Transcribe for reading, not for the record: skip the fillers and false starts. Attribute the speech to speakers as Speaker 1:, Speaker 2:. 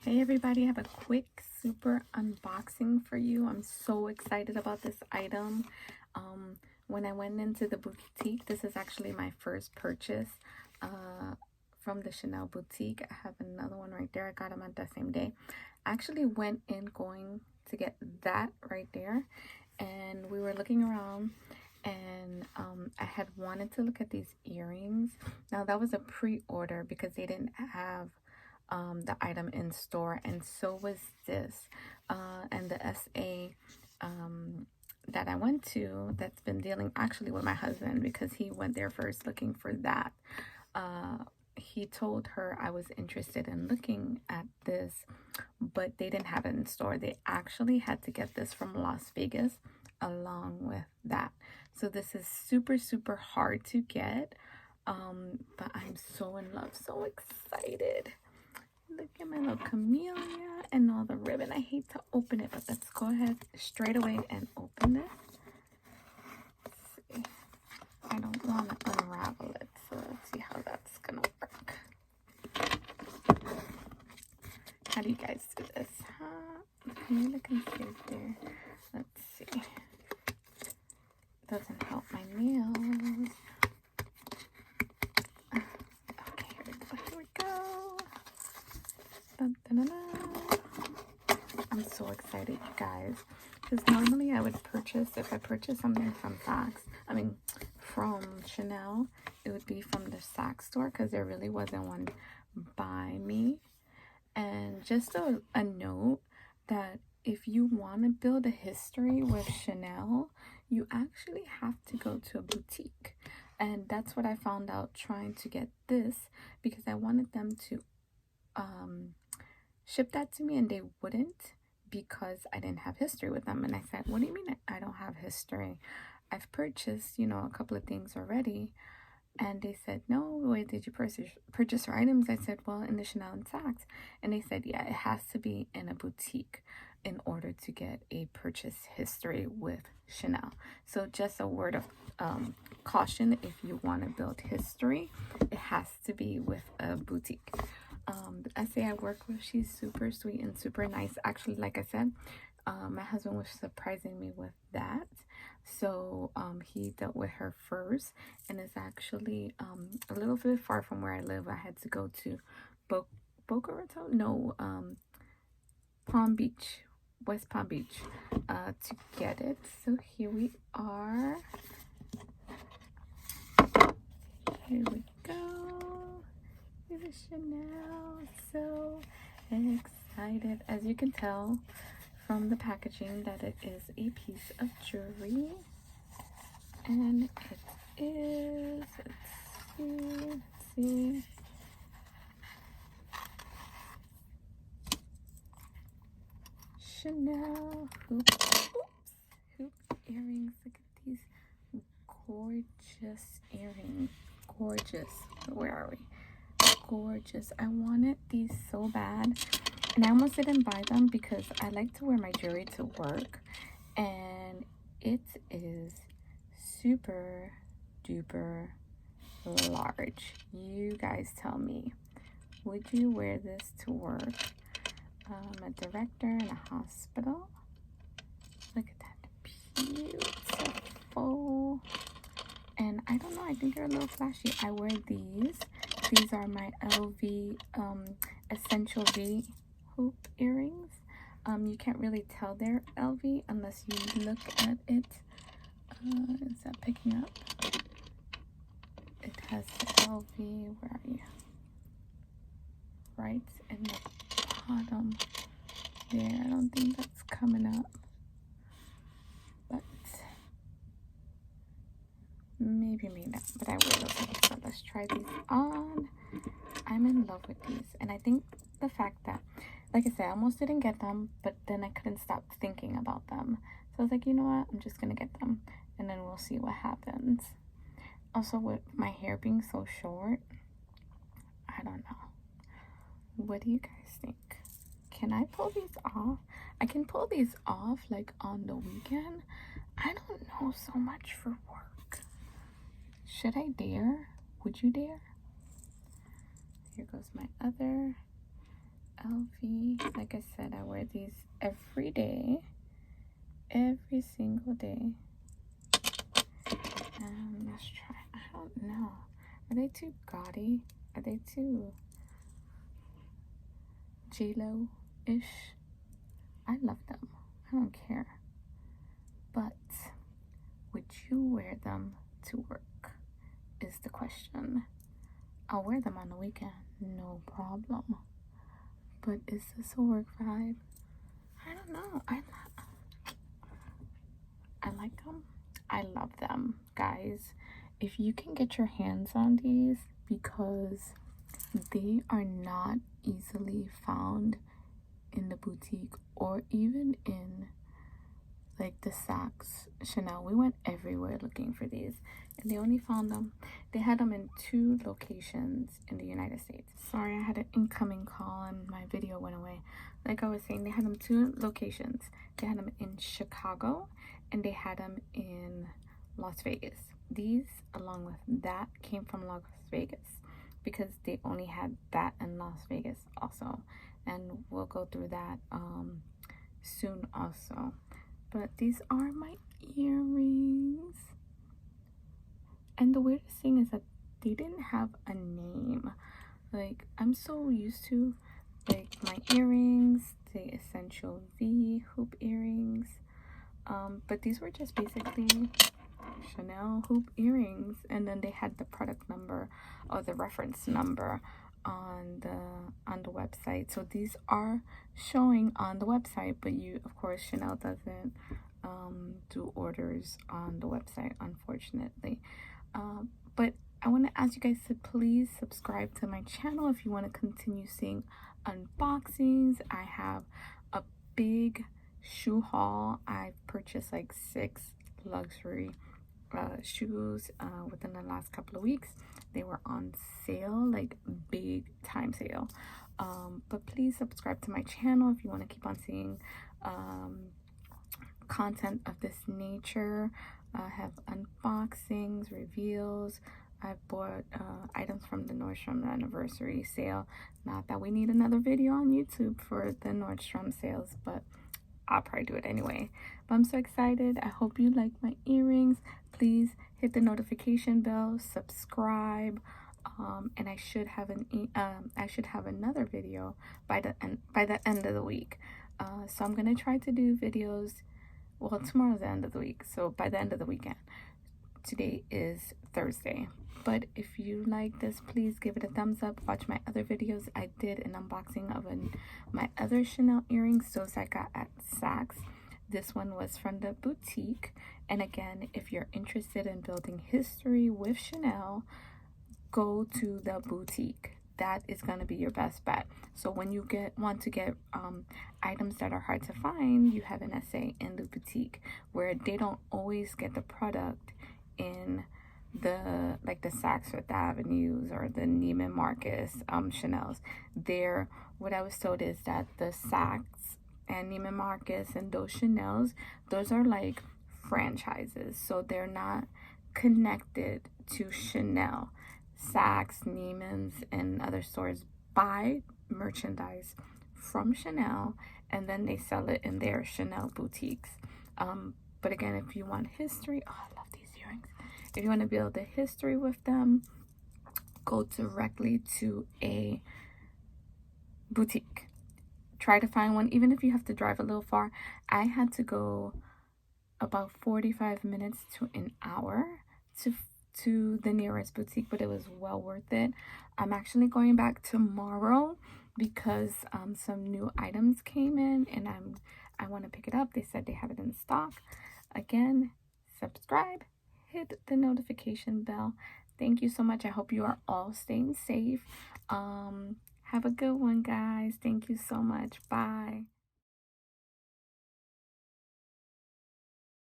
Speaker 1: Hey everybody, I have a quick super unboxing for you. I'm so excited about this item. Um, when I went into the boutique, this is actually my first purchase from the Chanel boutique. I have another one right there. I got them at the same day. I actually went in going to get that right there, and we were looking around, and I had wanted to look at these earrings. Now that was a pre-order because they didn't have the item in store, and so was this. And the SA that I went to, that's been dealing actually with my husband because he went there first looking for that. Uh, he told her I was interested in looking at this, but they didn't have it in store. They actually had to get this from Las Vegas along with that. So this is super, super hard to get. But I'm so in love, so excited. Look at my little camellia and all the ribbon. I hate to open it, but let's go ahead straight away and open this. Let's see. I don't want to unravel it, so let's see how that's gonna work. How do you guys do this? Can you look and see there? Let's see. Doesn't help my nails. Okay, here we go. Here we go. Dun, dun, dun, dun. I'm so excited, you guys, because normally I would purchase, if I purchase something from from Chanel, it would be from the Saks store because there really wasn't one by me. And just a note that if you want to build a history with Chanel, you actually have to go to a boutique. And that's what I found out trying to get this, because I wanted them to ship that to me, and they wouldn't because I didn't have history with them. And I said, what do you mean I don't have history? I've purchased, a couple of things already. And they said, no, where did you purchase your items? I said, well, in the Chanel and Saks. And they said, yeah, it has to be in a boutique in order to get a purchase history with Chanel. So just a word of caution, if you want to build history, it has to be with a boutique. I say I work with, she's super sweet and super nice. Actually, like I said, my husband was surprising me with that. So he dealt with her first, and it's actually a little bit far from where I live. I had to go to Boca Raton? No, Palm Beach, West Palm Beach, to get it. So here we are. Here we go. Here's a Chanel. So excited. As you can tell from the packaging that it is a piece of jewelry, and it is, let's see, Chanel hoop earrings. Look at these gorgeous earrings. Gorgeous. Where are we? Gorgeous. I wanted these so bad, and I almost didn't buy them because I like to wear my jewelry to work, and it is super duper large. You guys tell me, would you wear this to work? A director in a hospital. Look at that, beautiful. And I don't know, I think they're a little flashy. I wear these. These are my LV Essential V hoop earrings. You can't really tell they're LV unless you look at it. Is that picking up? It has the LV. Where are you? Right in the bottom there. I don't think that's coming up, but maybe not. But I wear those. So let's try these on. I'm in love with these, and I think the fact that, like I said, I almost didn't get them, but then I couldn't stop thinking about them. So I was like, you know what? I'm just gonna get them, and then we'll see what happens. Also, with my hair being so short, I don't know. What do you guys think? Can I pull these off? I can pull these off like on the weekend. I don't know so much for work. Should I dare? Would you dare? Here goes my other LV. Like I said, I wear these every day, every single day. Let's try. I don't know. Are they too gaudy? Are they too J-Lo-ish? I love them. I don't care. But would you wear them to work is the question. I'll wear them on the weekend, no problem. But is this a work vibe? I don't know. I like them. I love them, guys. If you can get your hands on these, because they are not easily found in the boutique or even in like the Saks, Chanel. We went everywhere looking for these, and they only found them. They had them in 2 locations in the United States. Sorry, I had an incoming call and my video went away. Like I was saying, they had them 2 locations. They had them in Chicago and they had them in Las Vegas. These, along with that, came from Las Vegas because they only had that in Las Vegas also, and we'll go through that soon also. But these are my earrings, and the weirdest thing is that they didn't have a name. Like, I'm so used to like my earrings, the Essential V hoop earrings, but these were just basically Chanel hoop earrings, and then they had the product number or the reference number on the website. So these are showing on the website, but you, of course, Chanel doesn't do orders on the website, unfortunately. But I want to ask you guys to please subscribe to my channel if you want to continue seeing unboxings. I have a big shoe haul. I've purchased like 6 luxury shoes within the last couple of weeks. They were on sale, like big time sale. But please subscribe to my channel if you want to keep on seeing content of this nature. I have unboxings, reveals. I bought items from the Nordstrom anniversary sale. Not that we need another video on YouTube for the Nordstrom sales, but I'll probably do it anyway. But I'm so excited. I hope you like my earrings. Please hit the notification bell, subscribe, and I should have another video by the end of the week. So I'm gonna try to do videos. Well, tomorrow's the end of the week, so by the end of the weekend. Today is Thursday. But if you like this, please give it a thumbs up. Watch my other videos. I did an unboxing of my other Chanel earrings, those I got at Saks. This one was from the boutique. And again, if you're interested in building history with Chanel, go to the boutique. That is going to be your best bet. So when you want to get items that are hard to find, you have an essay in the boutique where they don't always get the product in the Saks Fifth Avenues or the Neiman Marcus Chanel's. What I was told is that the Saks and Neiman Marcus and those Chanel's, those are like franchises, so they're not connected to Chanel. Saks, Neiman's, and other stores buy merchandise from Chanel and then they sell it in their Chanel boutiques. But again, if you want history, oh, I love these earrings. If you want to build a history with them, go directly to a boutique. Try to find one, even if you have to drive a little far. I had to go about 45 minutes to an hour to the nearest boutique, but it was well worth it. I'm actually going back tomorrow because some new items came in and I want to pick it up. They said they have it in stock. Again, subscribe, hit the notification bell. Thank you so much. I hope you are all staying safe. Have a good one, guys. Thank you so much. Bye.